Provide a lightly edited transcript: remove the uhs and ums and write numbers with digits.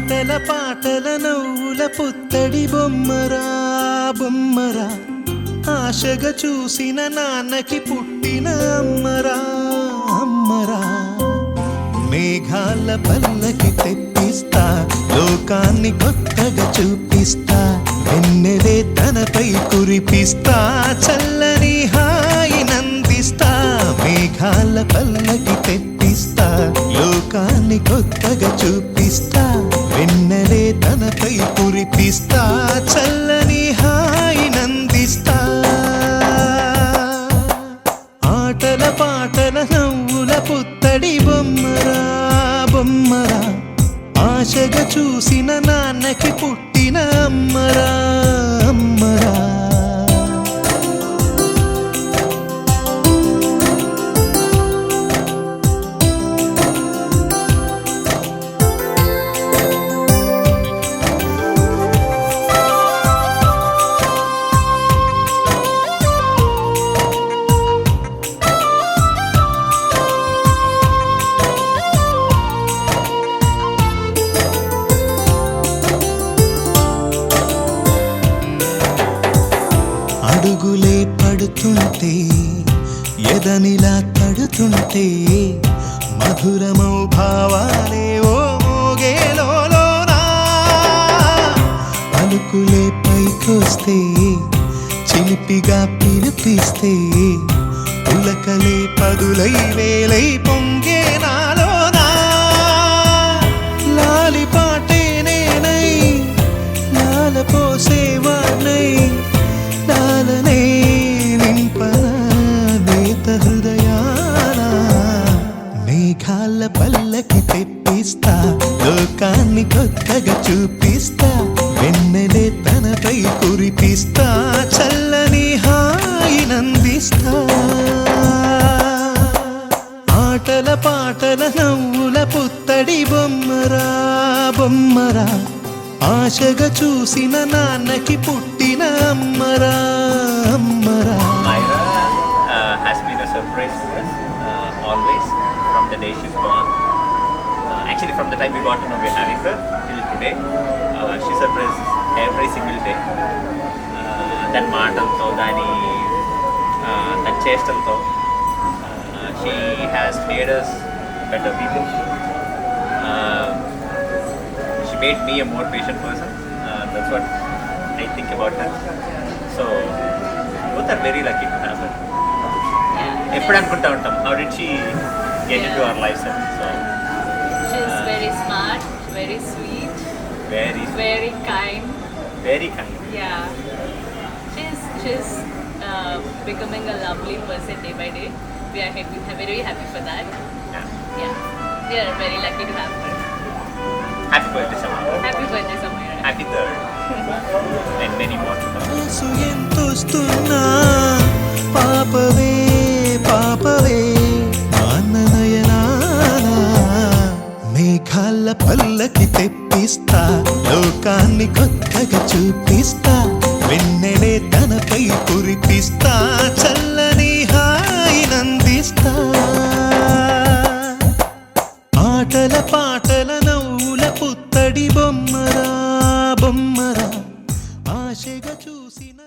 ఆటల పాటల నవ్వుల పుత్తడి బొమ్మరా బొమ్మరా, ఆశగా చూసిన నాన్నకి పుట్టిన అమ్మరా అమ్మరా. మేఘాల పల్లకి తెప్పిస్తా, లోకాన్ని కొత్తగా చూపిస్తా, వెన్నెలే తనపై కురిపిస్తా, చల్లని హాయి నందిస్తా. మేఘాల పల్లకి తెప్పిస్తా, లోకాన్ని కొత్తగా చూపిస్తా, వెన్నెలే తనపై కురిపిస్తా, చల్లని హాయి నందిస్తా. ఆటల పాటల నవ్వుల పుత్తడి బొమ్మరా బొమ్మరా, ఆశగా చూసిన నాన్నకి పుట్టిన అమ్మరా అమ్మరా. అడుగులే పడుతుంటే, ఎదనిలా తడుతుంటే, మధురమౌ భావాలే ఓ మోగేలోనా. పలుకులే పైకొస్తే, చిలిపిగా పిలిపిస్తే, పులకలే పదులై వేలై పొంగే నాలోనా. లాలి పాటే నేనై లాల పోసేవాణ్ణై, లాలనే నింపనా నేత హృదయాన. మేఘాల పల్లకి తెప్పిస్తా, లోకాన్ని కొత్తగా చూపిస్తా, వెన్నెలే తనపై కురిపిస్తా, చల్లని హాయి నందిస్తా. ఆటల పాటల నవ్వుల పుత్తడి బొమ్మరా బొమ్మరా, ఆశగా చూసిన నాన్నకి పుట్టిన అమ్మరా అమ్మరా. Myra has been a surprise to us always from the day she's born. Actually, from the time we got to know we're having her till today, she surprises every single day. That మాటలతో దాని చేష్టలతో she has made us better people. She made me a more patient person. That's what I think about her. So both are very lucky to have her. ఎప్పుడు అనుకుంటా ఉంటాం, how did she get into our lives? So she's very smart, very sweet, very kind. Very kind. Yeah, she's becoming a lovely person day by day. We are very happy for that. Yeah, we are very lucky to have her. Happy birthday, Samaya. Happy birthday, Samaya. Happy third. And many more to come. ఎంతొస్తున్నా పాపవే పాపవే మాననయనానా. మేఘాల పల్లకి తెప్పిస్తా, లోకాన్ని కొత్తగా చూపిస్తా, వెన్నెలే తనపై కురిపిస్తా, చల్లని హాయి నందిస్తా. ఆటల పాటల నవ్వుల పుత్తడి బొమ్మరా బొమ్మరా, ఆశగా చూసిన